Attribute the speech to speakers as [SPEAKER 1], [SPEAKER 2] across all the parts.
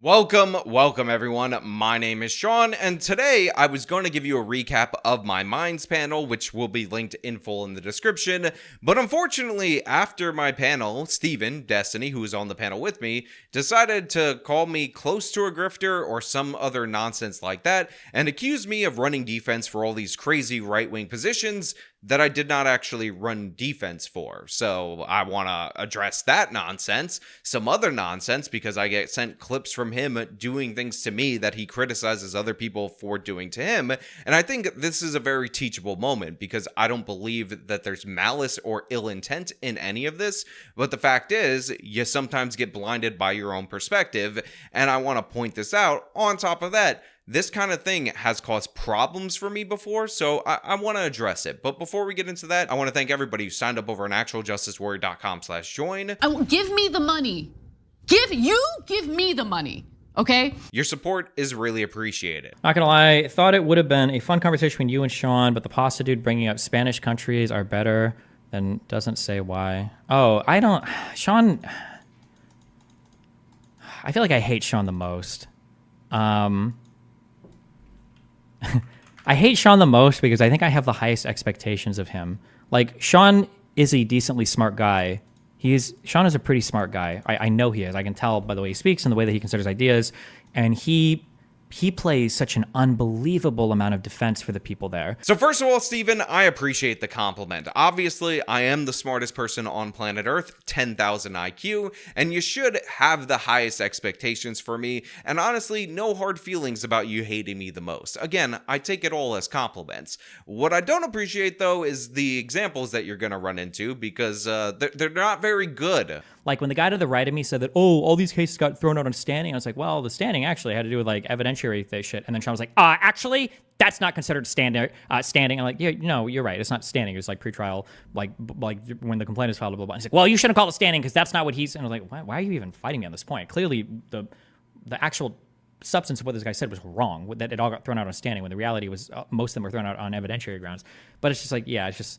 [SPEAKER 1] Welcome everyone. My name is Shawn, and today I was going to give you a recap of my Minds panel, which will be linked in full in the description. But unfortunately, after my panel, Steven, Destiny, who was on the panel with me, decided to call me close to a grifter or some other nonsense like that, and accuse me of running defense for all these crazy right-wing positions that I did not actually run defense for. So I want to address that nonsense, some other nonsense, because I get sent clips from him doing things to me that he criticizes other people for doing to him. And I think this is a very teachable moment, because I don't believe that there's malice or ill intent in any of this. But the fact is, you sometimes get blinded by your own perspective. And I want to point this out. On top of that, this kind of thing has caused problems for me before, so I want to address it. But before we get into that, I want to thank everybody who signed up over on actualjusticewarrior.com/join.
[SPEAKER 2] Give me the money. Give me the money, okay?
[SPEAKER 1] Your support is really appreciated.
[SPEAKER 3] Not gonna lie, I thought it would have been a fun conversation between you and Shawn, but the pasta dude bringing up Spanish countries are better than doesn't say why. Oh, Shawn, I feel like I hate Shawn the most. I hate Shawn the most because I think I have the highest expectations of him. Like, Shawn is a decently smart guy. Shawn is a pretty smart guy. I know he is. I can tell by the way he speaks and the way that he considers ideas. And he plays such an unbelievable amount of defense for the people there.
[SPEAKER 1] So first of all, Steven, I appreciate the compliment. Obviously, I am the smartest person on planet Earth, 10,000 IQ, and you should have the highest expectations for me, and honestly, no hard feelings about you hating me the most. Again, I take it all as compliments. What I don't appreciate, though, is the examples that you're going to run into, because they're not very good.
[SPEAKER 3] Like, when the guy to the right of me said that, oh, all these cases got thrown out on standing, I was like, well, the standing actually had to do with, like, evidentiary shit. And then Shawn was like, actually, that's not considered standing. I'm like, yeah, no, you're right. It's not standing. It's like pretrial, like when the complaint is filed, blah, blah, blah. He's like, well, you shouldn't call it standing because that's not what he's... And I was like, why are you even fighting me on this point? Clearly, the actual substance of what this guy said was wrong, that it all got thrown out on standing, when the reality was most of them were thrown out on evidentiary grounds. But it's just like, yeah, it's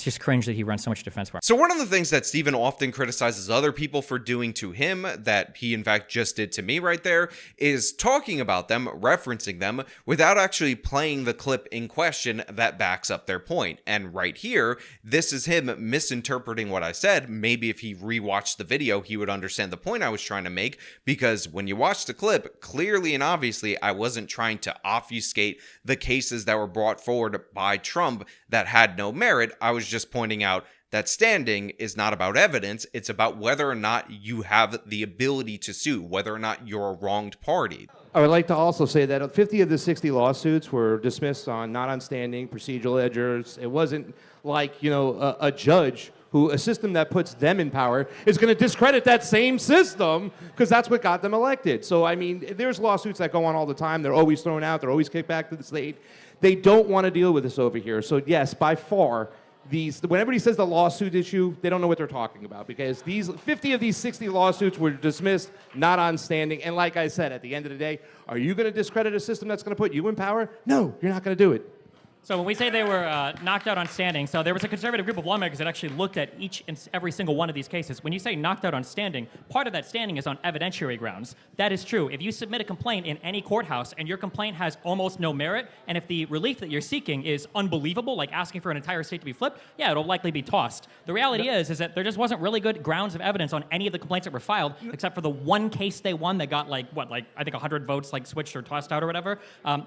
[SPEAKER 3] just cringe that he runs so much defense for.
[SPEAKER 1] So one of the things that Steven often criticizes other people for doing to him, that he in fact just did to me right there, is talking about them, referencing them, without actually playing the clip in question that backs up their point. And right here, this is him misinterpreting what I said. Maybe if he rewatched the video, he would understand the point I was trying to make, because when you watch the clip, clearly and obviously, I wasn't trying to obfuscate the cases that were brought forward by Trump that had no merit. I was just pointing out that standing is not about evidence. It's about whether or not you have the ability to sue, whether or not you're a wronged party.
[SPEAKER 4] I would like to also say that 50 of the 60 lawsuits were dismissed on not on standing, procedural edgers. It wasn't like, a judge a system that puts them in power is going to discredit that same system because that's what got them elected. So, I mean, there's lawsuits that go on all the time. They're always thrown out. They're always kicked back to the state. They don't want to deal with this over here. So, yes, by far, when everybody says the lawsuit issue, they don't know what they're talking about, because 50 of these 60 lawsuits were dismissed, not on standing. And like I said, at the end of the day, are you going to discredit a system that's going to put you in power? No, you're not going to do it.
[SPEAKER 5] So when we say they were knocked out on standing, so there was a conservative group of lawmakers that actually looked at each and every single one of these cases. When you say knocked out on standing, part of that standing is on evidentiary grounds. That is true. If you submit a complaint in any courthouse and your complaint has almost no merit, and if the relief that you're seeking is unbelievable, like asking for an entire state to be flipped, yeah, it'll likely be tossed. The reality is that there just wasn't really good grounds of evidence on any of the complaints that were filed, except for the one case they won that got I think 100 votes switched or tossed out or whatever.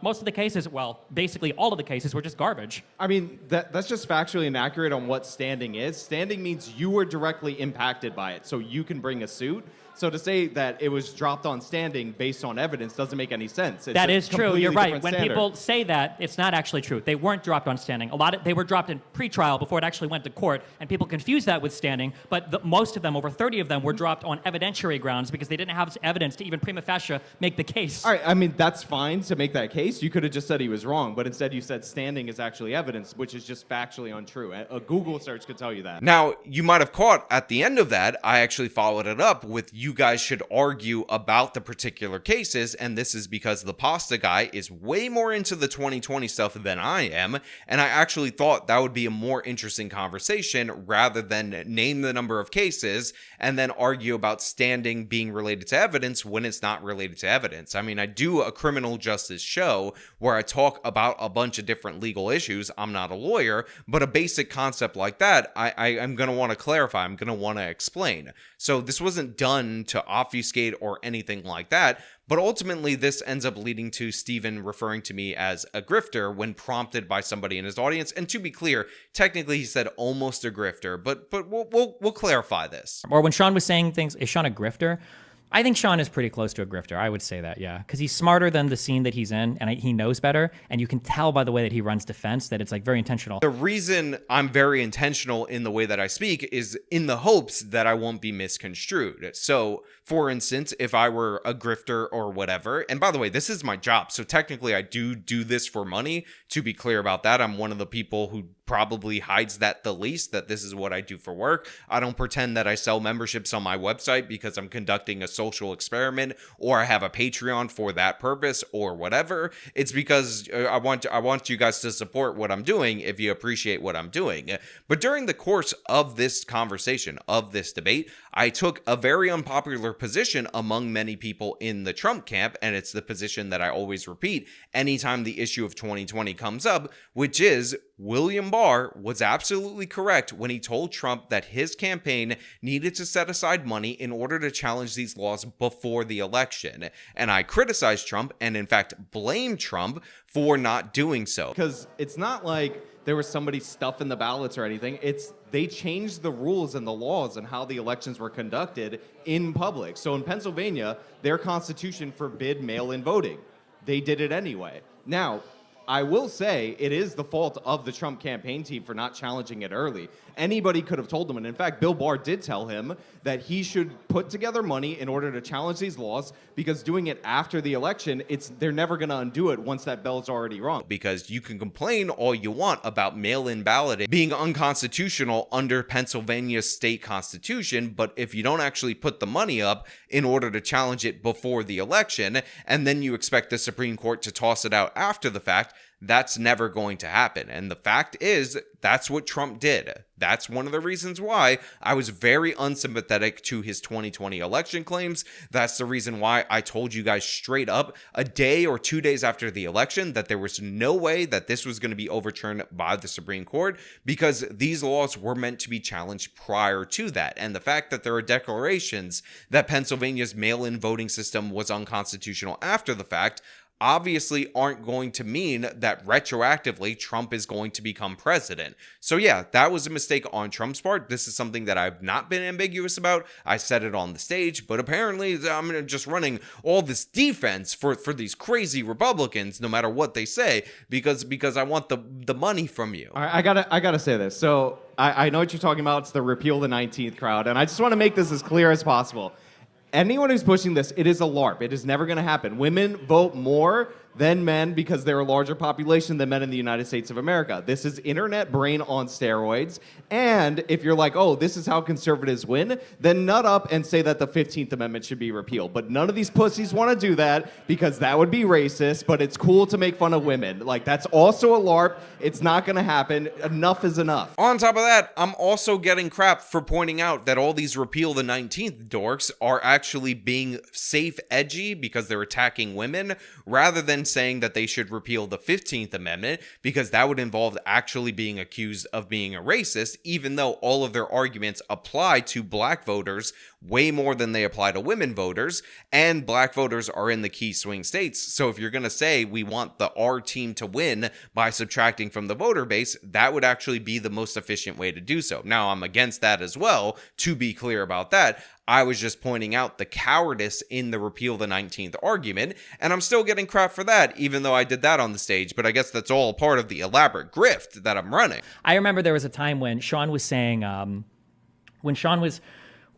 [SPEAKER 5] Most of the cases, well, basically all of the cases were just garbage.
[SPEAKER 6] I mean, that's just factually inaccurate on what standing is. Standing means you were directly impacted by it, so you can bring a suit. So to say that it was dropped on standing based on evidence doesn't make any sense.
[SPEAKER 5] That is true. You're right. When people say that, it's not actually true. They weren't dropped on standing. They were dropped in pretrial before it actually went to court, and people confuse that with standing. But most of them, over 30 of them, were dropped on evidentiary grounds because they didn't have evidence to even prima facie make the case.
[SPEAKER 6] All right. I mean, that's fine to make that case. You could have just said he was wrong, but instead you said standing is actually evidence, which is just factually untrue. A Google search could tell you that.
[SPEAKER 1] Now, you might have caught at the end of that, I actually followed it up with you you guys should argue about the particular cases, and this is because the pasta guy is way more into the 2020 stuff than I am, and I actually thought that would be a more interesting conversation rather than name the number of cases and then argue about standing being related to evidence when it's not related to evidence. I mean, I do a criminal justice show where I talk about a bunch of different legal issues. I'm not a lawyer, but a basic concept like that, I'm going to want to clarify. I'm going to want to explain. So this wasn't done to obfuscate or anything like that. But ultimately, this ends up leading to Steven referring to me as a grifter when prompted by somebody in his audience. And to be clear, technically he said almost a grifter, but we'll clarify this.
[SPEAKER 3] Or when Shawn was saying things, is Shawn a grifter? I think Shawn is pretty close to a grifter. I would say that, yeah. Because he's smarter than the scene that he's in, and he knows better. And you can tell by the way that he runs defense that it's like very intentional.
[SPEAKER 1] The reason I'm very intentional in the way that I speak is in the hopes that I won't be misconstrued. So, for instance, if I were a grifter or whatever, and by the way, this is my job. So technically I do this for money. To be clear about that, I'm one of the people who probably hides that the least, that this is what I do for work. I don't pretend that I sell memberships on my website because I'm conducting a social experiment or I have a Patreon for that purpose or whatever. It's because I want you guys to support what I'm doing if you appreciate what I'm doing. But during the course of this conversation, of this debate, I took a very unpopular position among many people in the Trump camp, and it's the position that I always repeat anytime the issue of 2020 comes up, which is William Barr was absolutely correct when he told Trump that his campaign needed to set aside money in order to challenge these laws before the election. And I criticized Trump and, in fact, blamed Trump for not doing so.
[SPEAKER 6] Because it's not like there was somebody stuffing the ballots or anything. They changed the rules and the laws and how the elections were conducted in public. So in Pennsylvania, their constitution forbid mail-in voting. They did it anyway. Now, I will say it is the fault of the Trump campaign team for not challenging it early. Anybody could have told them, and in fact, Bill Barr did tell him that he should put together money in order to challenge these laws, because doing it after the election, they're never going to undo it once that bell's already rung.
[SPEAKER 1] Because you can complain all you want about mail-in balloting being unconstitutional under Pennsylvania's state constitution, but if you don't actually put the money up in order to challenge it before the election, and then you expect the Supreme Court to toss it out after the fact, that's never going to happen. And the fact is, that's what Trump did. That's one of the reasons why I was very unsympathetic to his 2020 election claims. That's the reason why I told you guys straight up a day or 2 days after the election that there was no way that this was going to be overturned by the Supreme Court, because these laws were meant to be challenged prior to that. And the fact that there are declarations that Pennsylvania's mail-in voting system was unconstitutional after the fact obviously aren't going to mean that retroactively Trump is going to become president. So yeah, that was a mistake on Trump's part. This is something that I've not been ambiguous about. I said it on the stage, but apparently I'm just running all this defense for these crazy Republicans, no matter what they say, because I want the money from you.
[SPEAKER 6] All right, I gotta say this. So I know what you're talking about. It's the repeal the 19th crowd, and I just want to make this as clear as possible. Anyone who's pushing this, it is a LARP. It is never going to happen. Women vote more than men because they're a larger population than men in the United States of America. This is internet brain on steroids. And if you're like, oh, this is how conservatives win, then nut up and say that the 15th Amendment should be repealed. But none of these pussies want to do that because that would be racist, but it's cool to make fun of women. Like, that's also a LARP. It's not going to happen. Enough is enough.
[SPEAKER 1] On top of that, I'm also getting crap for pointing out that all these repeal the 19th dorks are actually being safe edgy because they're attacking women, rather than saying that they should repeal the 15th Amendment, because that would involve actually being accused of being a racist, even though all of their arguments apply to black voters way more than they apply to women voters, and black voters are in the key swing states. So if you're going to say we want the R team to win by subtracting from the voter base, that would actually be the most efficient way to do so. Now, I'm against that as well, to be clear about that. I was just pointing out the cowardice in the repeal the 19th argument, and I'm still getting crap for that, even though I did that on the stage, but I guess that's all part of the elaborate grift that I'm running.
[SPEAKER 3] I remember there was a time when Shawn was saying,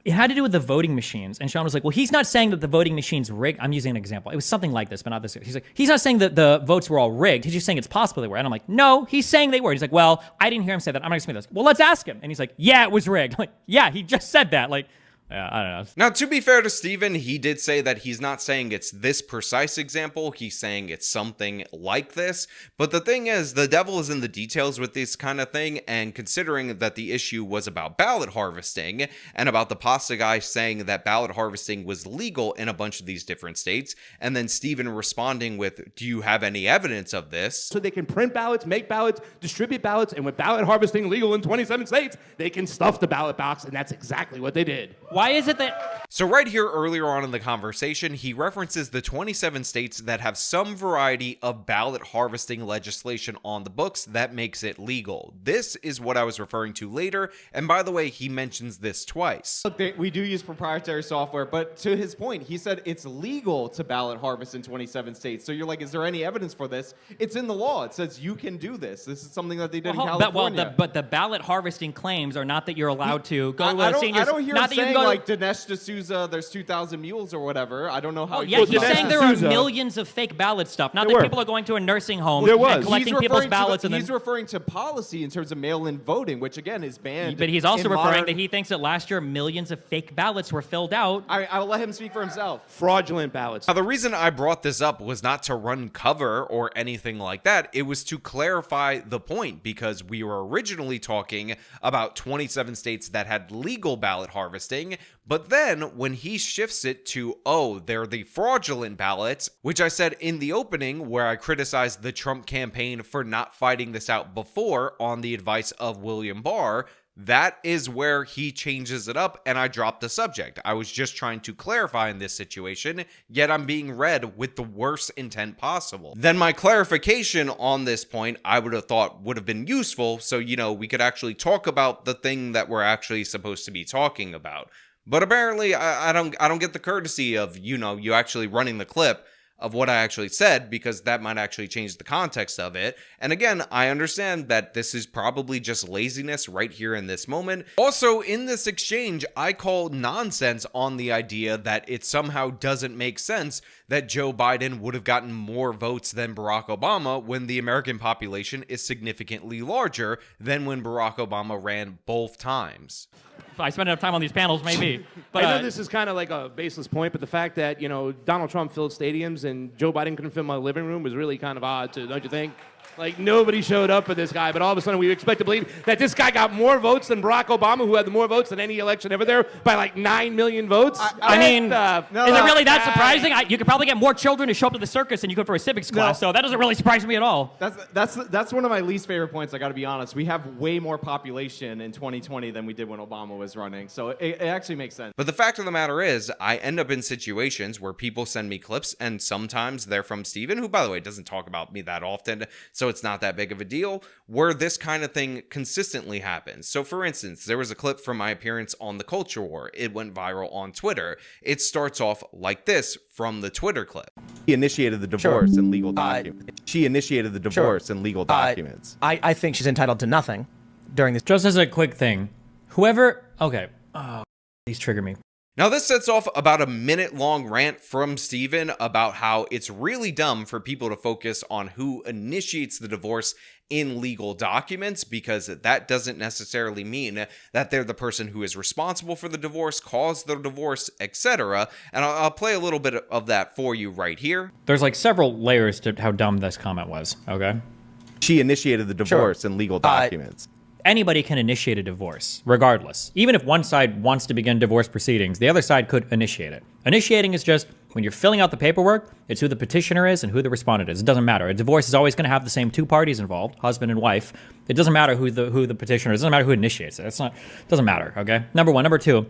[SPEAKER 3] it had to do with the voting machines, and Shawn was like, well, he's not saying that the voting machines rigged. I'm using an example. It was something like this, but not this. He's like, he's not saying that the votes were all rigged. He's just saying it's possible they were. And I'm like, no, he's saying they were. He's like, well, I didn't hear him say that. I'm not going to say this. Well, let's ask him. And he's like, yeah, it was rigged. I'm like, yeah, he just said that. Like, Yeah, I don't know.
[SPEAKER 1] Now, to be fair to Steven, he did say that he's not saying it's this precise example. He's saying it's something like this. But the thing is, the devil is in the details with this kind of thing. And considering that the issue was about ballot harvesting and about the pasta guy saying that ballot harvesting was legal in a bunch of these different states, and then Steven responding with, do you have any evidence of this?
[SPEAKER 4] So they can print ballots, make ballots, distribute ballots, and with ballot harvesting legal in 27 states, they can stuff the ballot box, and that's exactly what they did.
[SPEAKER 5] Why is it that...
[SPEAKER 1] So right here earlier on in the conversation, he references the 27 states that have some variety of ballot harvesting legislation on the books that makes it legal. This is what I was referring to later, and by the way, he mentions this twice.
[SPEAKER 6] Look, we do use proprietary software, but to his point, he said it's legal to ballot harvest in 27 states. So you're like, is there any evidence for this? It's in the law. It says you can do this. This is something that they did in California.
[SPEAKER 5] But the ballot harvesting claims are not that you're allowed to go to
[SPEAKER 6] I
[SPEAKER 5] a
[SPEAKER 6] don't,
[SPEAKER 5] senior...
[SPEAKER 6] I don't hear
[SPEAKER 5] not
[SPEAKER 6] him
[SPEAKER 5] that you
[SPEAKER 6] saying
[SPEAKER 5] can go
[SPEAKER 6] like Dinesh D'Souza, there's 2,000 mules or whatever. I don't know how.
[SPEAKER 5] Yeah, he's
[SPEAKER 4] Dinesh
[SPEAKER 5] saying there are
[SPEAKER 4] D'Souza.
[SPEAKER 5] millions of fake ballot stuff. Not
[SPEAKER 4] There
[SPEAKER 5] that
[SPEAKER 4] were.
[SPEAKER 5] people are going to a nursing home
[SPEAKER 4] There
[SPEAKER 5] and
[SPEAKER 4] was.
[SPEAKER 5] collecting people's ballots and then...
[SPEAKER 6] He's referring to policy in terms of mail-in voting, which again is banned.
[SPEAKER 5] But he's also
[SPEAKER 6] in
[SPEAKER 5] referring
[SPEAKER 6] modern-
[SPEAKER 5] that he thinks that last year millions of fake ballots were filled out.
[SPEAKER 6] I'll let him speak for himself.
[SPEAKER 4] Fraudulent ballots.
[SPEAKER 1] Now, the reason I brought this up was not to run cover or anything like that. It was to clarify the point, because we were originally talking about 27 states that had legal ballot harvesting, but then when he shifts it to, oh, they're the fraudulent ballots, which I said in the opening where I criticized the Trump campaign for not fighting this out before on the advice of William Barr, that is where he changes it up, and I dropped the subject. I was just trying to clarify in this situation, yet I'm being read with the worst intent possible. Then my clarification on this point, I would have thought would have been useful, so, we could actually talk about the thing that we're actually supposed to be talking about. But apparently, I don't get the courtesy of, you actually running the clip of what I actually said, because that might actually change the context of it. And again, I understand that this is probably just laziness right here in this moment. Also, in this exchange, I call nonsense on the idea that it somehow doesn't make sense that Joe Biden would have gotten more votes than Barack Obama when the American population is significantly larger than when Barack Obama ran both times.
[SPEAKER 5] If I spend enough time on these panels, maybe. But
[SPEAKER 4] I know this is kind of like a baseless point, but the fact that, Donald Trump filled stadiums and Joe Biden couldn't fill my living room was really kind of odd, too, don't you think? Like, nobody showed up for this guy, but all of a sudden we expect to believe that this guy got more votes than Barack Obama, who had more votes than any election ever there, by like 9 million votes.
[SPEAKER 5] I mean, is it really that
[SPEAKER 4] guy.
[SPEAKER 5] surprising? You could probably get more children to show up to the circus than you could for a civics class, so that doesn't really surprise me at all.
[SPEAKER 6] That's one of my least favorite points. I got to be honest. We have way more population in 2020 than we did when Obama was running, so it actually makes sense.
[SPEAKER 1] But the fact of the matter is, I end up in situations where people send me clips, and sometimes they're from Steven, who, by the way, doesn't talk about me that often, so it's not that big of a deal, where this kind of thing consistently happens. So for instance, there was a clip from my appearance on the Culture War. It went viral on Twitter. It starts off like this from the Twitter clip.
[SPEAKER 7] She initiated the divorce and legal documents. She initiated the divorce and legal documents.
[SPEAKER 8] I think she's entitled to nothing during this.
[SPEAKER 3] Just as a quick thing, whoever... Okay. Oh, these trigger me.
[SPEAKER 1] Now, this sets off about a minute-long rant from Steven about how it's really dumb for people to focus on who initiates the divorce in legal documents, because that doesn't necessarily mean that they're the person who is responsible for the divorce, caused the divorce, etc. And I'll play a little bit of that for you right here.
[SPEAKER 3] There's like several layers to how dumb this comment was, okay?
[SPEAKER 7] She initiated the divorce and legal documents.
[SPEAKER 3] Anybody can initiate a divorce, regardless. Even if one side wants to begin divorce proceedings, the other side could initiate it. Initiating is just, when you're filling out the paperwork, it's who the petitioner is and who the respondent is. It doesn't matter. A divorce is always going to have the same two parties involved, husband and wife. It doesn't matter who the petitioner is. It doesn't matter who initiates it. It doesn't matter, okay? Number one. Number two,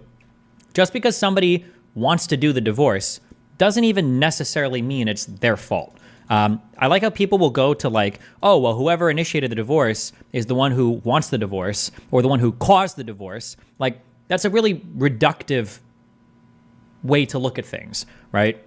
[SPEAKER 3] just because somebody wants to do the divorce doesn't even necessarily mean it's their fault. I like how people will go to like, oh, well, whoever initiated the divorce is the one who wants the divorce or the one who caused the divorce. Like, that's a really reductive way to look at things, right?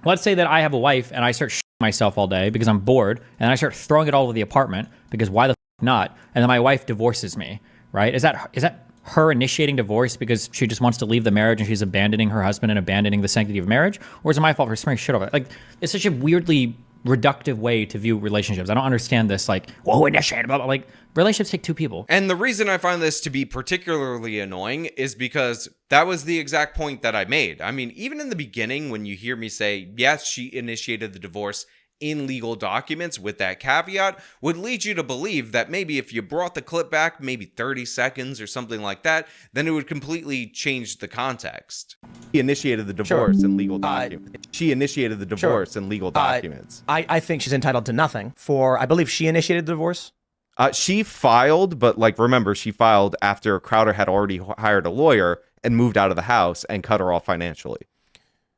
[SPEAKER 3] Let's say that I have a wife and I start shitting myself all day because I'm bored, and I start throwing it all over the apartment because why the f not? And then my wife divorces me, right? Is that her initiating divorce because she just wants to leave the marriage and she's abandoning her husband and abandoning the sanctity of marriage? Or is it my fault for smearing shit over it? Like, it's such a weirdly reductive way to view relationships. I don't understand this, like, whoa, initiated, blah, blah. Like, relationships take two people.
[SPEAKER 1] And the reason I find this to be particularly annoying is because that was the exact point that I made. I mean, even in the beginning, when you hear me say, yes, she initiated the divorce in legal documents with that caveat, would lead you to believe that maybe if you brought the clip back maybe 30 seconds or something like that, then it would completely change the context.
[SPEAKER 7] She initiated the divorce in legal documents. She initiated the divorce in legal documents.
[SPEAKER 8] I think she's entitled to nothing for, I believe she initiated the divorce.
[SPEAKER 7] She filed, but like, remember, she filed after Crowder had already hired a lawyer and moved out of the house and cut her off financially.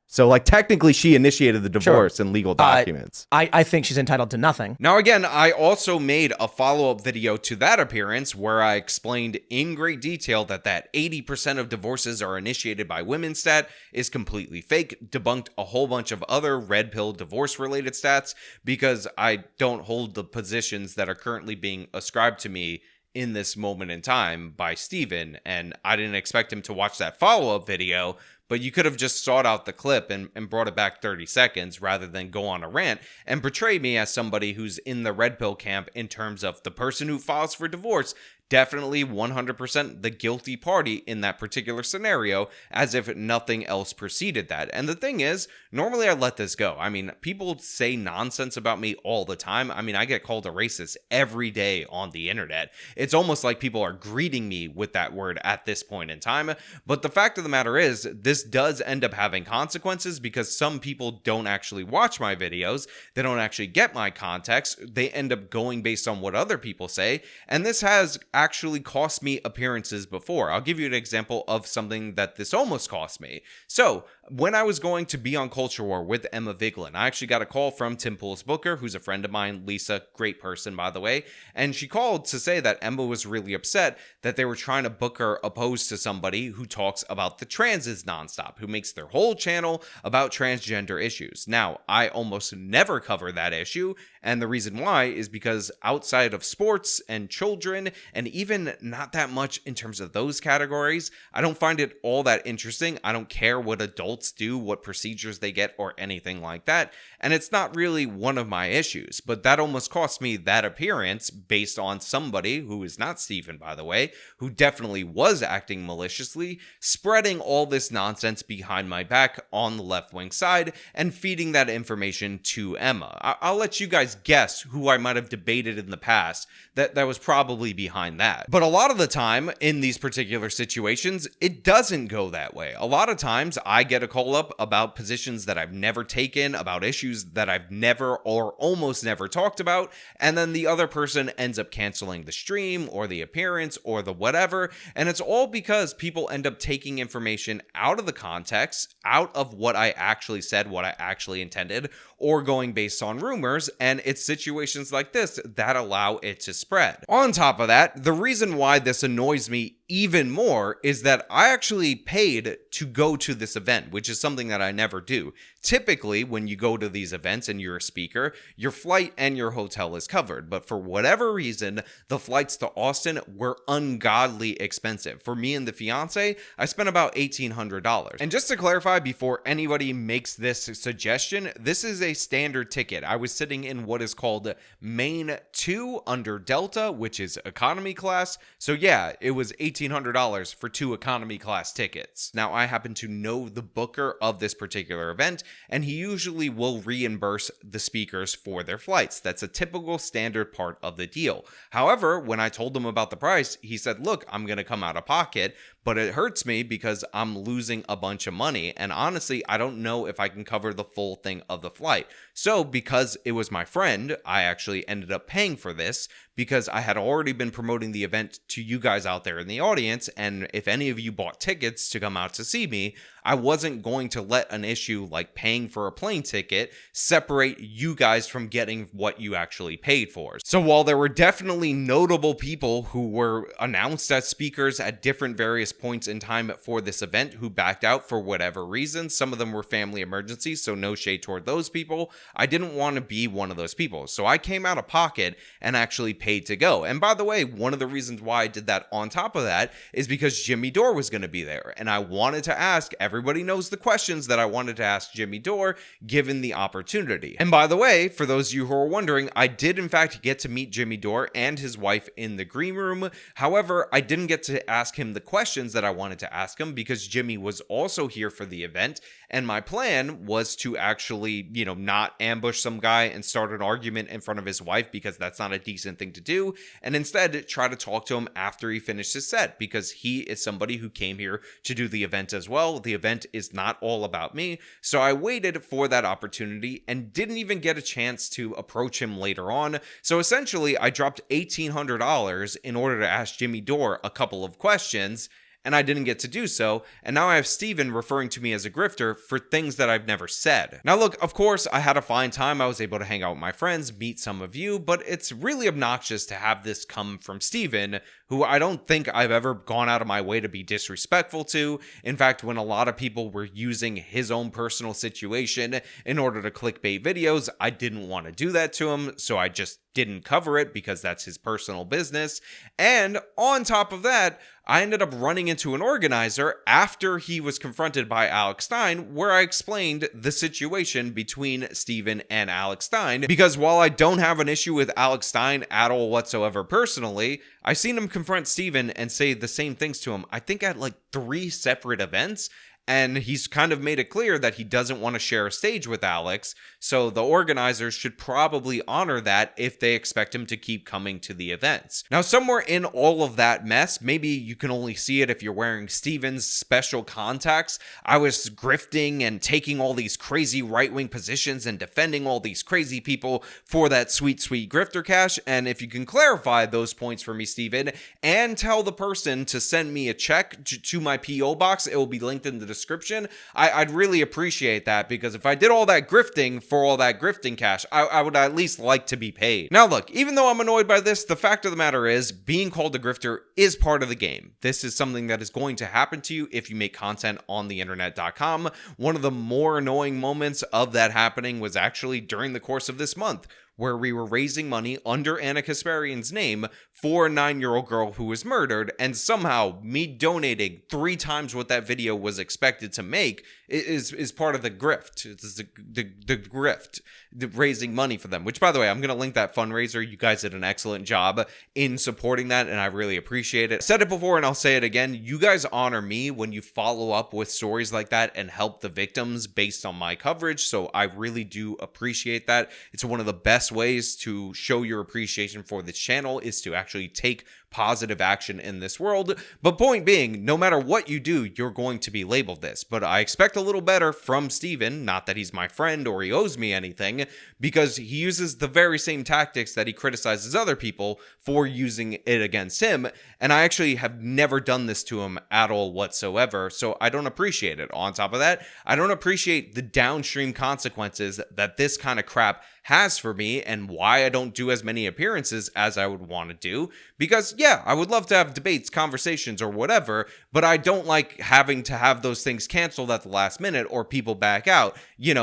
[SPEAKER 7] So, like, technically, she initiated the divorce in legal documents.
[SPEAKER 8] I think she's entitled to nothing.
[SPEAKER 1] Now, again, I also made a follow-up video to that appearance where I explained in great detail that 80% of divorces are initiated by women stat is completely fake, debunked a whole bunch of other red pill divorce-related stats because I don't hold the positions that are currently being ascribed to me in this moment in time by Steven, and I didn't expect him to watch that follow-up video, but you could have just sought out the clip and brought it back 30 seconds rather than go on a rant and portray me as somebody who's in the red pill camp in terms of the person who files for divorce, definitely 100% the guilty party in that particular scenario, as if nothing else preceded that. And the thing is, normally I let this go. I mean, people say nonsense about me all the time. I mean, I get called a racist every day on the internet. It's almost like people are greeting me with that word at this point in time. But the fact of the matter is, this does end up having consequences because some people don't actually watch my videos. They don't actually get my context. They end up going based on what other people say. And this has actually cost me appearances before. I'll give you an example of something that this almost cost me. So, when I was going to be on Culture War with Emma Vigeland, I actually got a call from Tim Pool's Booker, who's a friend of mine, Lisa, great person, by the way, and she called to say that Emma was really upset that they were trying to book her opposed to somebody who talks about the transes nonstop, who makes their whole channel about transgender issues. Now, I almost never cover that issue, and the reason why is because outside of sports and children, and even not that much in terms of those categories, I don't find it all that interesting. I don't care what adults do, what procedures they get, or anything like that. And it's not really one of my issues, but that almost cost me that appearance based on somebody who is not Steven, by the way, who definitely was acting maliciously, spreading all this nonsense behind my back on the left-wing side and feeding that information to Emma. I'll let you guys guess who I might have debated in the past that was probably behind that. But a lot of the time in these particular situations, it doesn't go that way. A lot of times I get a call up about positions that I've never taken, about issues that I've never or almost never talked about, and then the other person ends up canceling the stream or the appearance or the whatever, and it's all because people end up taking information out of the context, out of what I actually said, what I actually intended, or going based on rumors, and it's situations like this that allow it to spread. On top of that, the reason why this annoys me even more is that I actually paid to go to this event, which is something that I never do. Typically, when you go to these events and you're a speaker, your flight and your hotel is covered. But for whatever reason, the flights to Austin were ungodly expensive. For me and the fiance, I spent about $1,800. And just to clarify, before anybody makes this suggestion, this is a standard ticket. I was sitting in what is called Main 2 under Delta, which is economy class. So yeah, it was $1,800 for 2 economy class tickets. Now, I happen to know the booker of this particular event, and he usually will reimburse the speakers for their flights. That's a typical standard part of the deal. However, when I told him about the price, he said, look, I'm going to come out of pocket, but it hurts me because I'm losing a bunch of money, and honestly, I don't know if I can cover the full thing of the flight. So, because it was my friend, I actually ended up paying for this because I had already been promoting the event to you guys out there in the audience, and if any of you bought tickets to come out to see me, I wasn't going to let an issue like paying for a plane ticket separate you guys from getting what you actually paid for. So while there were definitely notable people who were announced as speakers at different various points in time for this event who backed out for whatever reason, some of them were family emergencies, so no shade toward those people, I didn't want to be one of those people. So I came out of pocket and actually paid to go. And by the way, one of the reasons why I did that on top of that is because Jimmy Dore was going to be there, and I wanted to ask everyone everybody knows the questions that I wanted to ask Jimmy Dore given the opportunity. And by the way, for those of you who are wondering, I did in fact get to meet Jimmy Dore and his wife in the green room. However, I didn't get to ask him the questions that I wanted to ask him because Jimmy was also here for the event, and my plan was to actually, not ambush some guy and start an argument in front of his wife, because that's not a decent thing to do, and instead try to talk to him after he finished his set, because he is somebody who came here to do the event as well. The event is not all about me, so I waited for that opportunity and didn't even get a chance to approach him later on. So essentially, I dropped $1,800 in order to ask Jimmy Dore a couple of questions, and I didn't get to do so, and now I have Steven referring to me as a grifter for things that I've never said. Now look, of course, I had a fine time. I was able to hang out with my friends, meet some of you, but it's really obnoxious to have this come from Steven, who I don't think I've ever gone out of my way to be disrespectful to. In fact, when a lot of people were using his own personal situation in order to clickbait videos, I didn't want to do that to him, so I just didn't cover it because that's his personal business. And on top of that, I ended up running into an organizer after he was confronted by Alex Stein, where I explained the situation between Steven and Alex Stein. Because while I don't have an issue with Alex Stein at all whatsoever personally, I've seen him confront Steven and say the same things to him, I think at like 3 separate events. And he's kind of made it clear that he doesn't want to share a stage with Alex, so the organizers should probably honor that if they expect him to keep coming to the events. Now, somewhere in all of that mess, maybe you can only see it if you're wearing Steven's special contacts, I was grifting and taking all these crazy right-wing positions and defending all these crazy people for that sweet, sweet grifter cash. And if you can clarify those points for me, Steven, and tell the person to send me a check to my P.O. box, it will be linked in the description, I'd really appreciate that, because if I did all that grifting for all that grifting cash, I would at least like to be paid. Now look, even though I'm annoyed by this, the fact of the matter is being called a grifter is part of the game. This is something that is going to happen to you if you make content on the internet.com. One of the more annoying moments of that happening was actually during the course of this month, where we were raising money under Anna Kasparian's name for a 9-year-old girl who was murdered, and somehow me donating 3 times what that video was expected to make is part of the grift. It's the grift, raising money for them, which, by the way, I'm going to link that fundraiser. You guys did an excellent job in supporting that, and I really appreciate it. I said it before, and I'll say it again. You guys honor me when you follow up with stories like that and help the victims based on my coverage, so I really do appreciate that. It's one of the best ways to show your appreciation for this channel is to actually take positive action in this world. But point being, no matter what you do, you're going to be labeled this. But I expect a little better from Steven, not that he's my friend or he owes me anything, because he uses the very same tactics that he criticizes other people for using it against him. And I actually have never done this to him at all whatsoever, so I don't appreciate it. On top of that, I don't appreciate the downstream consequences that this kind of crap has for me, and why I don't do as many appearances as I would want to do, because yeah, I would love to have debates, conversations, or whatever, but I don't like having to have those things canceled at the last minute or people back out,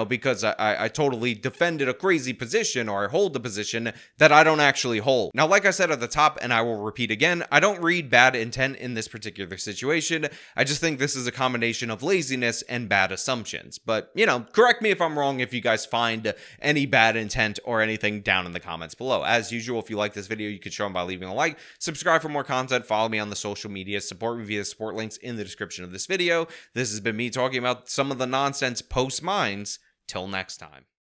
[SPEAKER 1] because I totally defended a crazy position, or I hold a position that I don't actually hold. Now, like I said at the top, and I will repeat again, I don't read bad intent in this particular situation. I just think this is a combination of laziness and bad assumptions. But, correct me if I'm wrong if you guys find any bad intent or anything down in the comments below. As usual, if you like this video, you can show them by leaving a like, subscribe for more content, follow me on the social media, support me via the support links in the description of this video. This has been me talking about some of the nonsense post mines. Till next time.